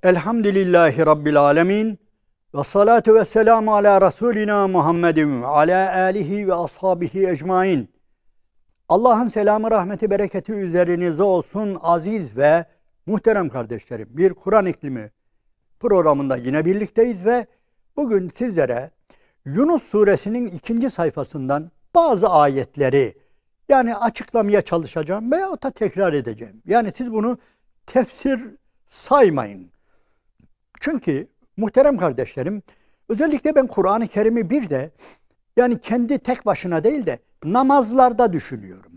Elhamdülillahi Rabbil alemin. Ve salatu ve selamu ala Resulina Muhammedin ve ala alihi ve ashabihi ecmain. Allah'ın selamı, rahmeti, bereketi üzerinize olsun aziz ve muhterem kardeşlerim. Bir Kur'an iklimi programında yine birlikteyiz ve bugün sizlere Yunus suresinin 2. sayfasından bazı ayetleri açıklamaya çalışacağım veyahut da tekrar edeceğim. Yani siz bunu tefsir saymayın. Çünkü muhterem kardeşlerim, özellikle ben Kur'an-ı Kerim'i bir de kendi tek başına değil de namazlarda düşünüyorum.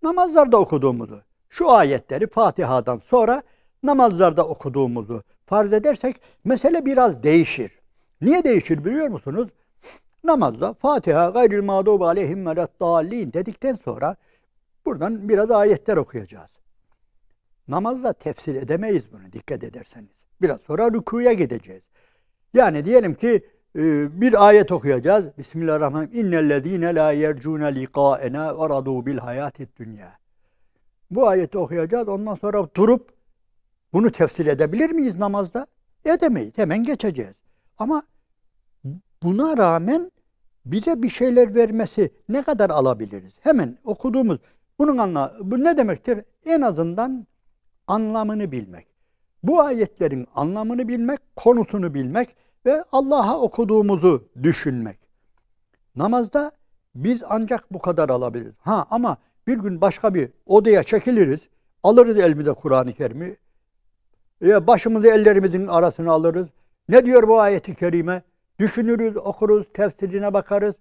Namazlarda okuduğumuzu, şu ayetleri Fatiha'dan sonra namazlarda okuduğumuzu farz edersek mesele biraz değişir. Niye değişir biliyor musunuz? Namazda Fatiha gayril mağdubi aleyhim veleddallin dedikten sonra buradan biraz ayetler okuyacağız. Namazda tefsir edemeyiz bunu dikkat ederseniz. Biraz sonra rükuya gideceğiz. Yani diyelim ki bir ayet okuyacağız. Bismillahirrahmanirrahim. İnnellezîne lâ yercûne liqâenâ ve radû bil hayâtid dünyâ. Bu ayeti okuyacağız. Ondan sonra durup bunu tefsir edebilir miyiz namazda? Edemeyiz. Hemen geçeceğiz. Ama buna rağmen bize bir şeyler vermesi ne kadar alabiliriz? Hemen okuduğumuz bu ne demektir? En azından anlamını bilmek. Bu ayetlerin anlamını bilmek, konusunu bilmek ve Allah'a okuduğumuzu düşünmek. Namazda biz ancak bu kadar alabiliriz. Ama bir gün başka bir odaya çekiliriz, alırız elimize Kur'an-ı Kerim'i, başımızı ellerimizin arasına alırız. Ne diyor bu ayet-i kerime? Düşünürüz, okuruz, tefsirine bakarız.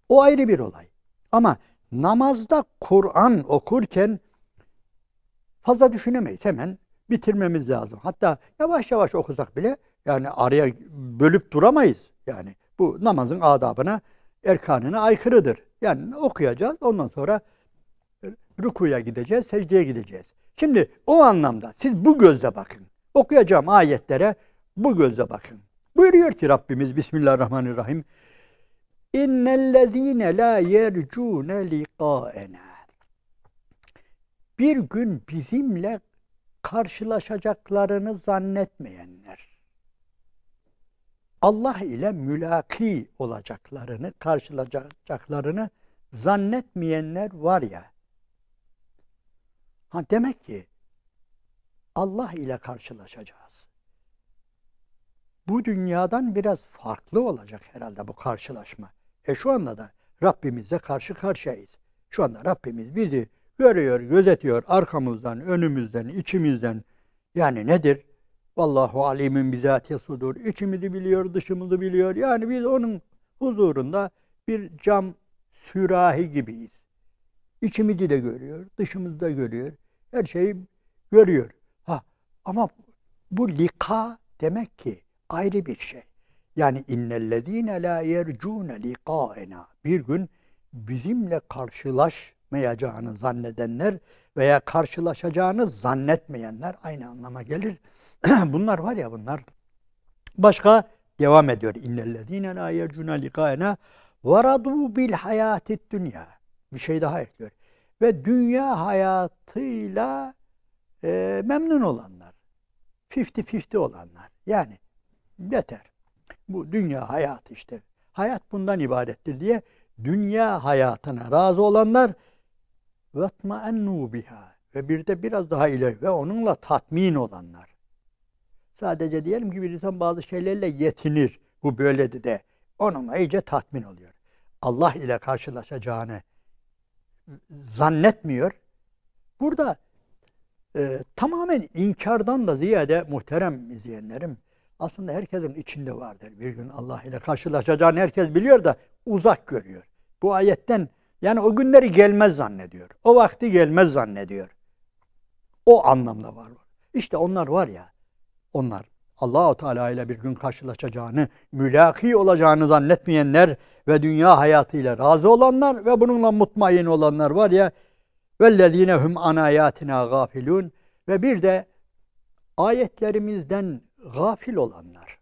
O ayrı bir olay. Ama namazda Kur'an okurken fazla düşünemeyiz. Hemen bitirmemiz lazım. Hatta yavaş yavaş okusak bile araya bölüp duramayız. Bu namazın adabına, erkanına aykırıdır. Okuyacağız. Ondan sonra rükuya gideceğiz, secdeye gideceğiz. Şimdi o anlamda siz bu gözle bakın. Okuyacağım ayetlere bu gözle bakın. Buyuruyor ki Rabbimiz Bismillahirrahmanirrahim. İnnellezîne lâ yercûne liqâenâ. Bir gün bizimle karşılaşacaklarını zannetmeyenler, Allah ile mülaki olacaklarını, karşılaşacaklarını zannetmeyenler var ya. Demek ki Allah ile karşılaşacağız. Bu dünyadan biraz farklı olacak herhalde bu karşılaşma. Şu anda da Rabbimizle karşı karşıyayız. Şu anda Rabbimiz bizi görüyor, gözetiyor arkamızdan, önümüzden, içimizden. Nedir? Vallahu alimin bizati sudur. İçimizi biliyor, dışımızı biliyor. Biz onun huzurunda bir cam sürahi gibiyiz. İçimizi de görüyor, dışımızı da görüyor. Her şeyi görüyor. Ama bu lika demek ki ayrı bir şey. İnnellezîne lâ yercûne liqâenâ. Bir gün bizimle karşılaşmayacağını zannedenler veya karşılaşacağını zannetmeyenler aynı anlama gelir. Bunlar var ya bunlar. Başka devam ediyor. İnnellezîne lâ yercûne liqâenâ ve radû bil hayâtid dünyâ. Bir şey daha ekliyor. Ve dünya hayatıyla memnun olanlar. 50-50 olanlar. Yeter. Bu dünya hayatı işte. Hayat bundan ibarettir diye dünya hayatına razı olanlar وَاتْمَأَنُّوا biha ve bir de biraz daha ileri ve onunla tatmin olanlar. Sadece diyelim ki bir insan bazı şeylerle yetinir. Bu böyle de onunla iyice tatmin oluyor. Allah ile karşılaşacağını zannetmiyor. Burada tamamen inkardan da ziyade muhterem izleyenlerim, aslında herkesin içinde vardır. Bir gün Allah ile karşılaşacağını herkes biliyor da uzak görüyor. Bu ayetten o günleri gelmez zannediyor. O vakti gelmez zannediyor. O anlamda var. İşte onlar var ya, onlar Allah-u Teala ile bir gün karşılaşacağını, mülaki olacağını zannetmeyenler ve dünya hayatıyla razı olanlar ve bununla mutmain olanlar var ya, vellezîne hum an âyâtinâ gâfilûn ve bir de ayetlerimizden gafil olanlar.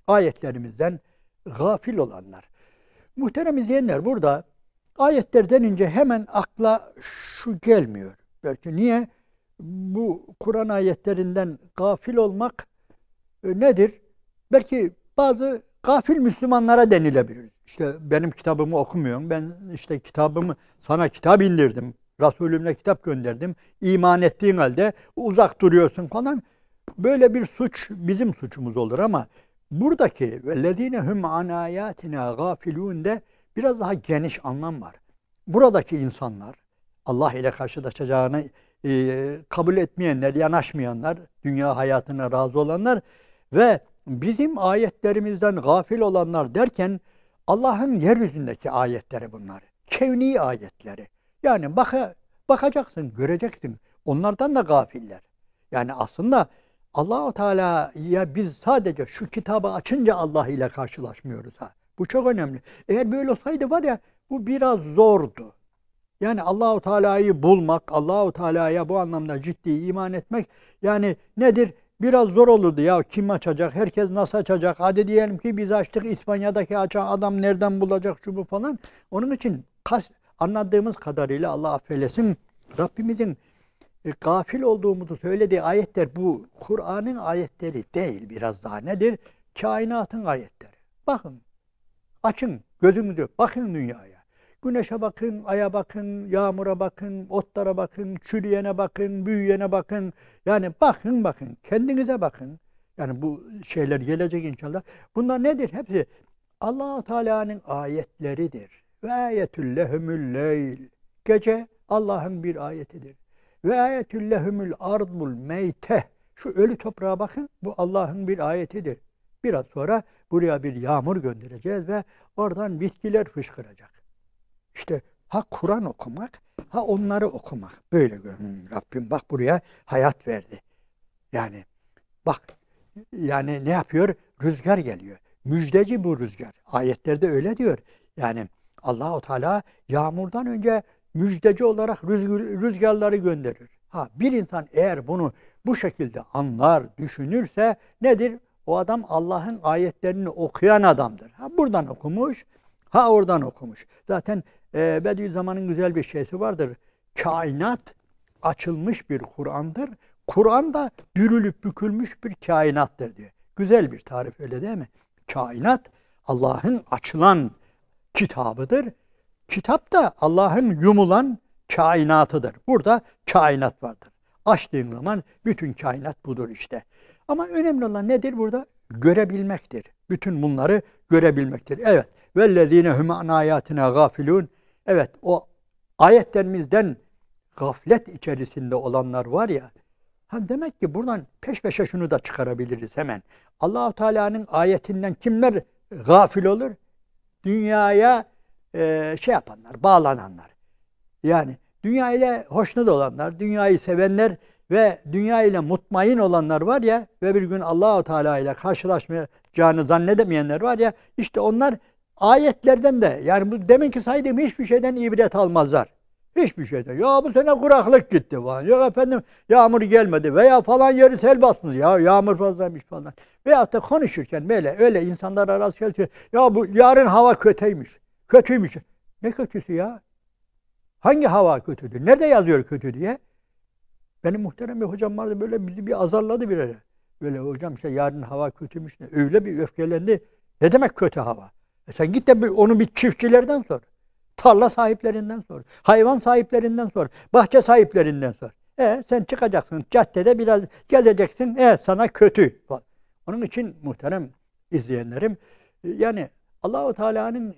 Ayetlerimizden gafil olanlar. Muhterem izleyenler, burada ayetler denince hemen akla şu gelmiyor. Belki niye? Bu Kur'an ayetlerinden gafil olmak nedir? Belki bazı gafil Müslümanlara denilebilir. İşte benim kitabımı okumuyorum. Ben işte kitabımı sana kitap indirdim. Resulümle kitap gönderdim. İman ettiğin halde uzak duruyorsun falan. Böyle bir suç bizim suçumuz olur ama buradaki وَالَّذ۪ينَ هُمْ عَنْ آيَاتِنَا غَافِلُونَ biraz daha geniş anlam var. Buradaki insanlar Allah ile karşılaşacağını kabul etmeyenler, yanaşmayanlar, dünya hayatına razı olanlar ve bizim ayetlerimizden gafil olanlar derken Allah'ın yeryüzündeki ayetleri bunlar. Kevni ayetleri. Yani bakacaksın, göreceksin. Onlardan da gafiller. Yani aslında Allah-u Teala'ya biz sadece şu kitabı açınca Allah ile karşılaşmıyoruz ha. Bu çok önemli. Eğer böyle olsaydı var ya bu biraz zordu. Yani Allahu Teala'yı bulmak, Allahu Teala'ya bu anlamda ciddi iman etmek yani nedir? Biraz zor olurdu ya. Kim açacak? Herkes nasıl açacak? Hadi diyelim ki biz açtık. İspanya'daki açan adam nereden bulacak şu bu falan. Onun için anladığımız kadarıyla Allah affeylesin Rabbimizin gafil olduğumuzu söylediği ayetler bu Kur'an'ın ayetleri değil, biraz daha nedir? Kainatın ayetleri. Bakın, açın gözünüzü, bakın dünyaya. Güneşe bakın, aya bakın, yağmura bakın, otlara bakın, çürüyene bakın, büyüyene bakın. Yani bakın, kendinize bakın. Yani bu şeyler gelecek inşallah. Bunlar nedir? Hepsi Allah-u Teala'nın ayetleridir. Ve ayetül lehumül leyl. Gece Allah'ın bir ayetidir. Ve ayetül lehumül ardul meyte. Şu ölü toprağa bakın. Bu Allah'ın bir ayetidir. Biraz sonra buraya bir yağmur göndereceğiz ve oradan bitkiler fışkıracak. İşte ha Kur'an okumak, ha onları okumak. Böyle Rabbim bak buraya hayat verdi. Yani bak yani ne yapıyor? Rüzgar geliyor. Müjdeci bu rüzgar. Ayetlerde öyle diyor. Yani Allah-u Teala yağmurdan önce müjdeci olarak rüzgarları gönderir. Ha bir insan eğer bunu bu şekilde anlar, düşünürse nedir? O adam Allah'ın ayetlerini okuyan adamdır. Ha buradan okumuş, ha oradan okumuş. Zaten Bediüzzaman'ın güzel bir şeysi vardır. Kainat açılmış bir Kur'an'dır. Kur'an da dürülüp bükülmüş bir kainattır diyor. Güzel bir tarif öyle değil mi? Kainat Allah'ın açılan kitabıdır. Kitap da Allah'ın yumulan kainatıdır. Burada kainat vardır. Açtığın zaman bütün kainat budur işte. Ama önemli olan nedir burada? Görebilmektir. Bütün bunları görebilmektir. Evet. وَالَّذ۪ينَ هُمْ عَنْ آيَاتِنَا غَافِلُونَ Evet, o ayetlerimizden gaflet içerisinde olanlar var ya, demek ki buradan peş peşe şunu da çıkarabiliriz hemen. Allah-u Teala'nın ayetinden kimler gafil olur? Dünyaya şey yapanlar, bağlananlar. Yani dünya ile hoşnut olanlar, dünyayı sevenler ve dünya ile mutmain olanlar var ya ve bir gün Allah-u Teala ile karşılaşmayacağını zannedemeyenler var ya, işte onlar ayetlerden de yani bu deminki saydığım hiçbir şeyden ibret almazlar. Hiçbir şeyden. Ya bu sene kuraklık gitti falan. Ya efendim yağmur gelmedi veya falan yeri sel basmış. Ya yağmur fazlaymış falan. Veyahut da konuşurken böyle öyle insanlar arası şey ya bu yarın hava kötüymüş. Kötüymüş. Ne kötüsü ya? Hangi hava kötüdür? Nerede yazıyor kötü diye? Benim muhterem bir hocam vardı böyle bizi bir azarladı bir ara. Böyle hocam işte yarın hava kötüymüş. Öyle bir öfkelendi. Ne demek kötü hava? Sen git de onu bir çiftçilerden sor. Tarla sahiplerinden sor. Hayvan sahiplerinden sor. Bahçe sahiplerinden sor. Sen çıkacaksın caddede biraz gezeceksin. Sana kötü falan. Onun için muhterem izleyenlerim yani Allahu Teala'nın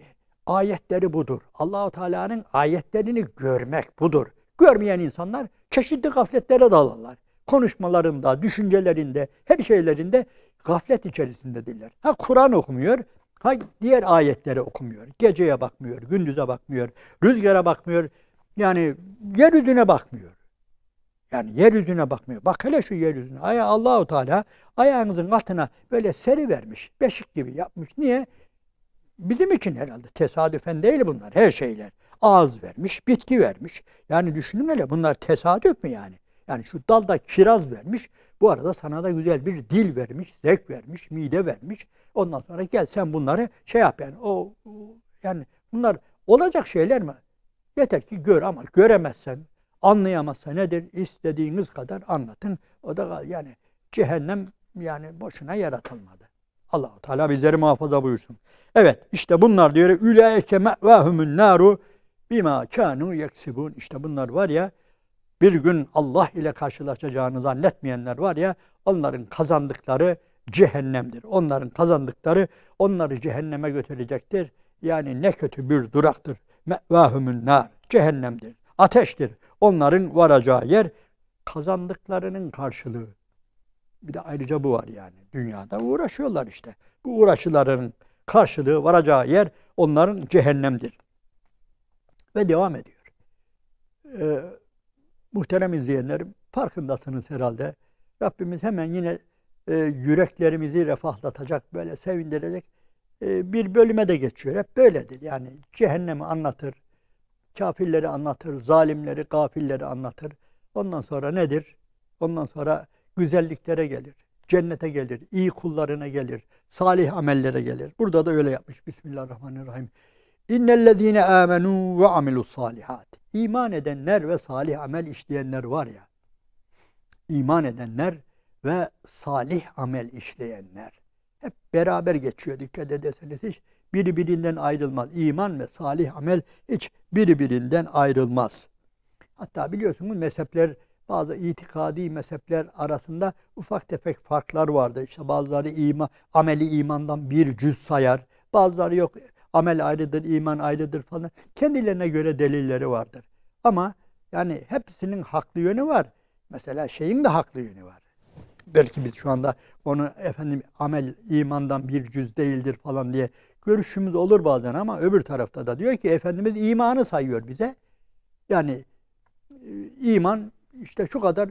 ayetleri budur. Allahu Teala'nın ayetlerini görmek budur. Görmeyen insanlar çeşitli gafletlere dalarlar. Konuşmalarında, düşüncelerinde, her şeylerinde gaflet içerisindedirler. Ha Kur'an okumuyor, ha diğer ayetleri okumuyor. Geceye bakmıyor, gündüze bakmıyor, rüzgara bakmıyor. Yani yeryüzüne bakmıyor. Yani yeryüzüne bakmıyor. Bak hele şu yeryüzüne. Allahu Teala ayağınızın altına böyle seri vermiş. Beşik gibi yapmış. Niye? Bizim için herhalde tesadüfen değil bunlar. Her şeyler. Ağız vermiş, bitki vermiş. Yani düşünün hele bunlar tesadüf mü yani? Yani şu dalda kiraz vermiş. Bu arada sana da güzel bir dil vermiş, zevk vermiş, mide vermiş. Ondan sonra gel sen bunları şey yap yani. Yani bunlar olacak şeyler mi? Yeter ki gör ama göremezsen, anlayamazsa nedir? İstediğiniz kadar anlatın. O da yani cehennem yani boşuna yaratılmadı. Allah-u Teala bizleri muhafaza buyursun. Evet, işte bunlar diyor. Ulaike me'vahumun naru bima kanu yeksibun. İşte bunlar var ya, bir gün Allah ile karşılaşacağını zannetmeyenler var ya, onların kazandıkları cehennemdir. Onların kazandıkları onları cehenneme götürecektir. Yani ne kötü bir duraktır. Me'vahumun nar. Cehennemdir. Ateştir. Onların varacağı yer kazandıklarının karşılığı. Bir de ayrıca bu var yani. Dünyada uğraşıyorlar işte. Bu uğraşıların karşılığı, varacağı yer onların cehennemdir. Ve devam ediyor. Muhterem izleyenlerim, farkındasınız herhalde. Rabbimiz hemen yine yüreklerimizi refahlatacak, böyle sevindirecek bir bölüme de geçiyor. Hep böyledir. Yani cehennemi anlatır, kafirleri anlatır, zalimleri, gafilleri anlatır. Ondan sonra nedir? Ondan sonra güzelliklere gelir, cennete gelir, iyi kullarına gelir, salih amellere gelir. Burada da öyle yapmış. Bismillahirrahmanirrahim. İnnellezîne âmenû ve amilussâlihât. İman edenler ve salih amel işleyenler var ya, iman edenler ve salih amel işleyenler hep beraber geçiyor. Dikkat ederseniz hiç birbirinden ayrılmaz. İman ve salih amel hiç birbirinden ayrılmaz. Hatta biliyorsunuz mezhepler, bazı itikadi mezhepler arasında ufak tefek farklar vardı. İşte bazıları ameli imandan bir cüz sayar. Bazıları yok, amel ayrıdır, iman ayrıdır falan. Kendilerine göre delilleri vardır. Ama yani hepsinin haklı yönü var. Mesela şeyin de haklı yönü var. Belki biz şu anda onu amel imandan bir cüz değildir falan diye görüşümüz olur bazen, ama öbür tarafta da diyor ki Efendimiz imanı sayıyor bize. Yani iman işte şu kadar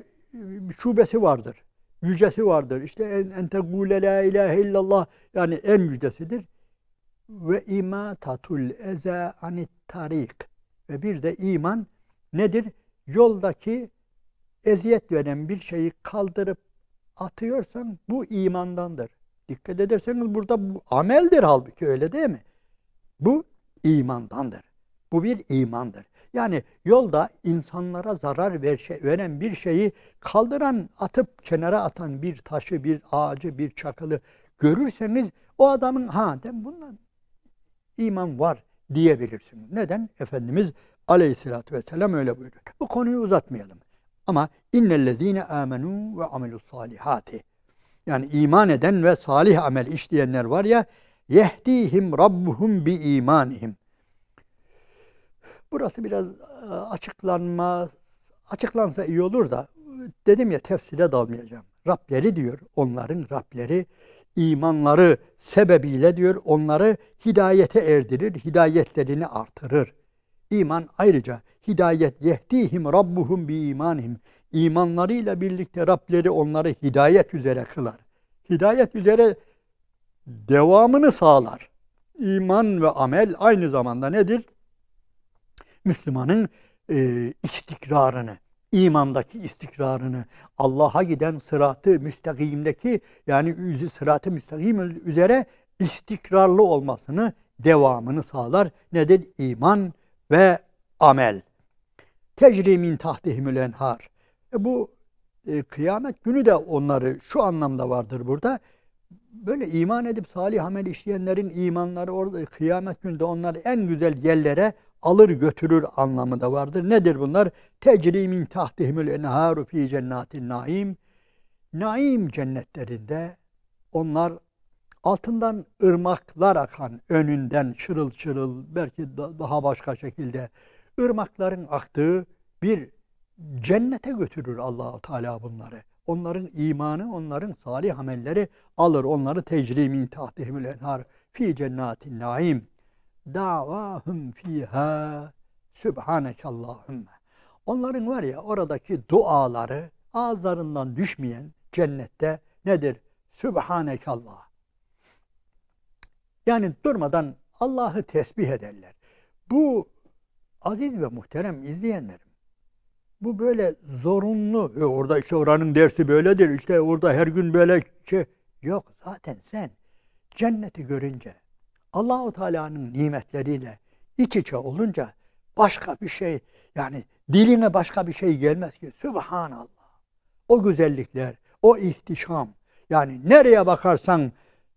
şubesi vardır. Yücesi vardır. İşte en tegule la ilahe illallah, yani en yücesidir. Ve imatatul eza anit tarik. Ve bir de iman nedir? Yoldaki eziyet veren bir şeyi kaldırıp atıyorsan bu imandandır. Dikkat ederseniz burada bu ameldir, halbuki öyle değil mi? Bu imandandır. Bu bir imandır. Yani yolda insanlara zarar veren bir şeyi kaldıran, atıp kenara atan bir taşı, bir ağacı, bir çakılı görürseniz o adamın bundan iman var diyebilirsiniz. Neden? Efendimiz Aleyhisselatü Vesselam öyle buyuruyor. Bu konuyu uzatmayalım. Ama innellezîne âmenû ve amilussâlihâti. Yani iman eden ve salih amel işleyenler var ya, yehdihim rabbuhum bi imanihim. Burası biraz açıklansa iyi olur da, dedim ya tefsire dalmayacağım. Rableri diyor, onların Rableri imanları sebebiyle diyor onları hidayete erdirir, hidayetlerini artırır. İman ayrıca hidayet, yehdihim rabbuhum bi imanihim. İmanlarıyla birlikte Rableri onları hidayet üzere kılar. Hidayet üzere devamını sağlar. İman ve amel aynı zamanda nedir? Müslümanın istikrarını, imandaki istikrarını, Allah'a giden sırat-ı müstakimdeki, yani sırat-ı müstakim üzere istikrarlı olmasını, devamını sağlar. Nedir? İman ve amel. Tecri min tahtihimül enhar. Bu kıyamet günü de onları şu anlamda vardır burada. Böyle iman edip salih amel işleyenlerin imanları orada kıyamet gününde onları en güzel yerlere alır götürür anlamı da vardır. Nedir bunlar? Tecri min tahtihimül enharu fi cennatin naim. Naim cennetlerinde onlar altından ırmaklar akan, önünden şırıl şırıl, belki daha başka şekilde ırmakların aktığı bir cennete götürür Allah-u Teala bunları. Onların imanı, onların salih amelleri alır. Onları tecri min tahtihimül enhar fi cennatin naim. Davahum fiha subhanekallahümme. Onların var ya oradaki duaları ağızlarından düşmeyen cennette nedir? Subhanekallah. Yani durmadan Allah'ı tesbih ederler. Bu aziz ve muhterem izleyenlerim, bu böyle zorunlu. Orada işte oranın dersi böyledir. İşte orada her gün böyle şey yok. Zaten sen cenneti görünce, Allah-u Teala'nın nimetleriyle iç içe olunca başka bir şey, yani diline başka bir şey gelmez ki. Sübhanallah. O güzellikler, o ihtişam. Yani nereye bakarsan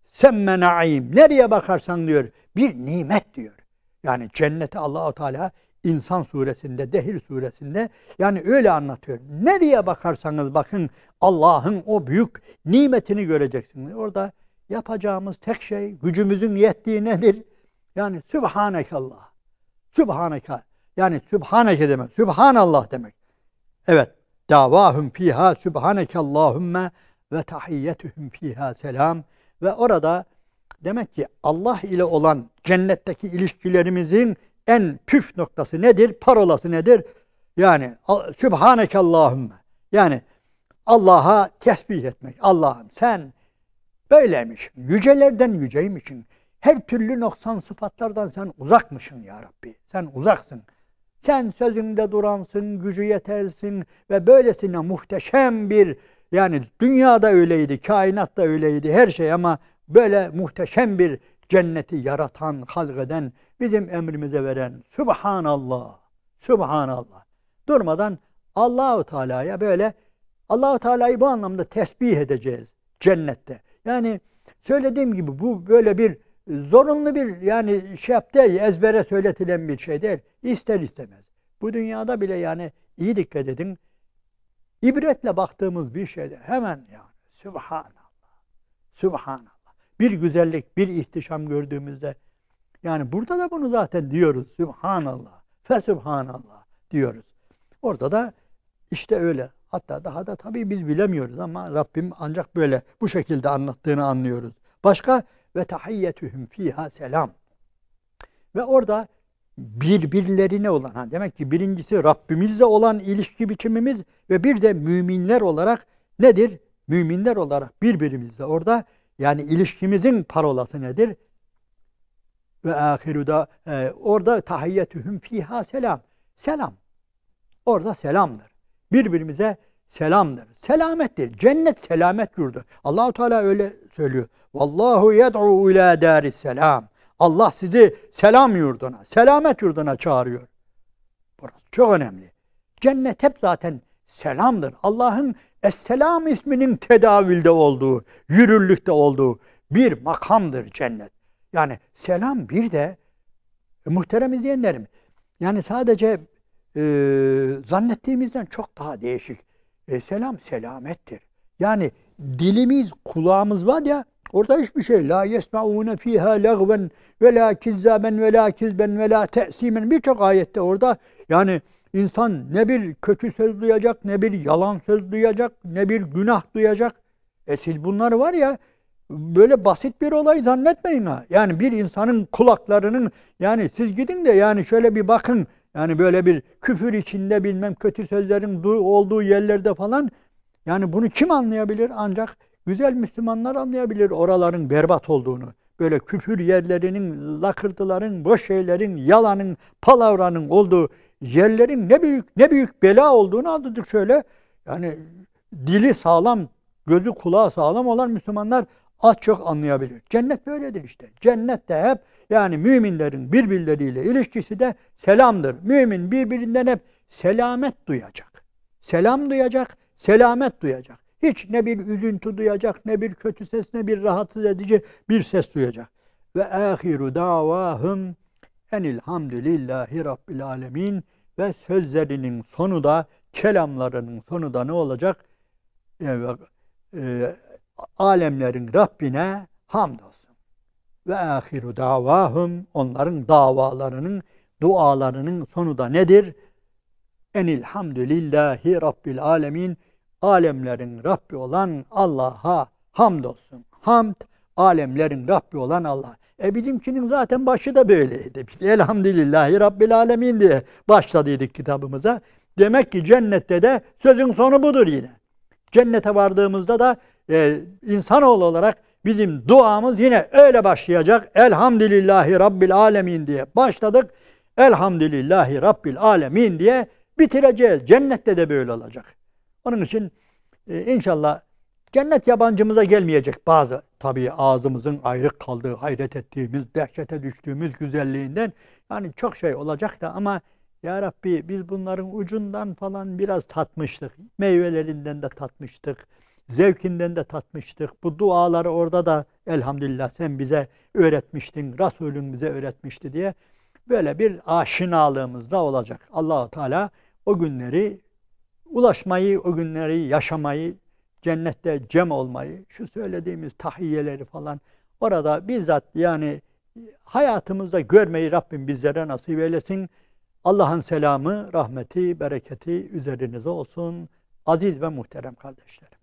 semme naim, nereye bakarsan diyor bir nimet diyor. Yani cenneti Allah-u Teala İnsan suresinde, Dehir suresinde yani öyle anlatıyor. Nereye bakarsanız bakın Allah'ın o büyük nimetini göreceksiniz. Orada yapacağımız tek şey, gücümüzün yettiği nedir? Yani Sübhanekallah. Sübhaneke. Yani Sübhaneke demek. Sübhanallah demek. Evet. Davahum fiha Sübhanekallahümme ve tahiyyetühüm fiha selam. Ve orada demek ki Allah ile olan cennetteki ilişkilerimizin en püf noktası nedir? Parolası nedir? Yani Sübhanekallahümme. Yani Allah'a tesbih etmek. Allah'ım sen böyleymişsin. Yücelerden yüceymişsin. Her türlü noksan sıfatlardan sen uzakmışsın ya Rabbi. Sen uzaksın. Sen sözünde duransın, gücü yetersin ve böylesine muhteşem bir yani dünyada öyleydi, kainat da öyleydi her şey ama böyle muhteşem bir cenneti yaratan, halkeden, bizim emrimize veren Subhanallah, Subhanallah. Durmadan Allahu Teala'ya böyle Allahu Teala'yı bu anlamda tesbih edeceğiz cennette. Yani söylediğim gibi bu böyle bir zorunlu bir yani şey yaptı ezbere söyletilen bir şey değil. İster istemez. Bu dünyada bile yani iyi dikkat edin. İbretle baktığımız bir şeydir. Hemen yani Subhanallah. Subhanallah. Bir güzellik, bir ihtişam gördüğümüzde yani burada da bunu zaten diyoruz. Subhanallah. Fesubhanallah diyoruz. Orada da işte öyle. Hatta daha da tabii biz bilemiyoruz ama Rabbim ancak böyle bu şekilde anlattığını anlıyoruz. Başka ve tahiyyetühüm fiha selam. Ve orada birbirlerine olan demek ki birincisi Rabbimizle olan ilişki biçimimiz ve bir de müminler olarak nedir? Müminler olarak birbirimizle orada yani ilişkimizin parolası nedir? Ve ahiru da orada tahiyyetühüm fiha selam. Selam. Orada selamdır. Birbirimize selamdır. Selamettir. Cennet selamet yurdu. Allah-u Teala öyle söylüyor. Vallahu yed'u ila daris selam. Allah sizi selam yurduna, selamet yurduna çağırıyor. Burası çok önemli. Cennet hep zaten selamdır. Allah'ın Es-Selam isminin tedavülde olduğu, yürürlükte olduğu bir makamdır cennet. Yani selam bir de muhterem izleyenlerim, yani sadece zannettiğimizden çok daha değişik. Selam selamettir. Yani dilimiz, kulağımız var ya, orada hiçbir şey. La yesmaune fiha lagven ve la kizzaben ve la kizben ve la te'simen birçok ayette orada yani insan ne bir kötü söz duyacak, ne bir yalan söz duyacak, ne bir günah duyacak. Siz bunları var ya böyle basit bir olay zannetmeyin ha. Yani bir insanın kulaklarının yani siz gidin de yani şöyle bir bakın. Yani böyle bir küfür içinde bilmem kötü sözlerin olduğu yerlerde falan yani bunu kim anlayabilir? Ancak güzel Müslümanlar anlayabilir oraların berbat olduğunu. Böyle küfür yerlerinin, lakırtıların, boş şeylerin, yalanın, palavranın olduğu yerlerin ne büyük bela olduğunu anladık şöyle. Yani dili sağlam, gözü kulağı sağlam olan Müslümanlar az çok anlayabilir. Cennet böyledir işte. Cennet de hep yani müminlerin birbirleriyle ilişkisi de selamdır. Mümin birbirinden hep selamet duyacak. Selam duyacak, selamet duyacak. Hiç ne bir üzüntü duyacak, ne bir kötü ses, ne bir rahatsız edici bir ses duyacak. Ve ahiru davahum enilhamdülillahi rabbil alemin ve sözlerinin sonu da, kelamlarının sonu da ne olacak? Alemlerin Rabbine hamdolsun. Ve ahiru davahum onların davalarının, dualarının sonu da nedir? Enilhamdülillahi rabbil alemin alemlerin Rabbi olan Allah'a hamdolsun. Hamd, alemlerin Rabbi olan Allah. Bizimkinin zaten başı da böyleydi. Biz elhamdülillahi Rabbil alemin diye başladıydık kitabımıza. Demek ki cennette de sözün sonu budur yine. Cennete vardığımızda da insanoğlu olarak bizim duamız yine öyle başlayacak. Elhamdülillahi Rabbil alemin diye başladık. Elhamdülillahi Rabbil alemin diye bitireceğiz. Cennette de böyle olacak. Onun için inşallah cennet yabancımıza gelmeyecek bazı tabii ağzımızın ayrık kaldığı, hayret ettiğimiz, dehşete düştüğümüz güzelliğinden yani çok şey olacak da ama ya Rabbi biz bunların ucundan falan biraz tatmıştık. Meyvelerinden de tatmıştık. zevkinden de tatmıştık. Bu duaları orada da elhamdülillah sen bize öğretmiştin, Resulün bize öğretmişti diye böyle bir aşinalığımız da olacak. Allah-u Teala o günleri ulaşmayı, o günleri yaşamayı, cennette cem olmayı, şu söylediğimiz tahiyyeleri falan orada bizzat yani hayatımızda görmeyi Rabbim bizlere nasip eylesin. Allah'ın selamı, rahmeti, bereketi üzerinize olsun. Aziz ve muhterem kardeşlerim.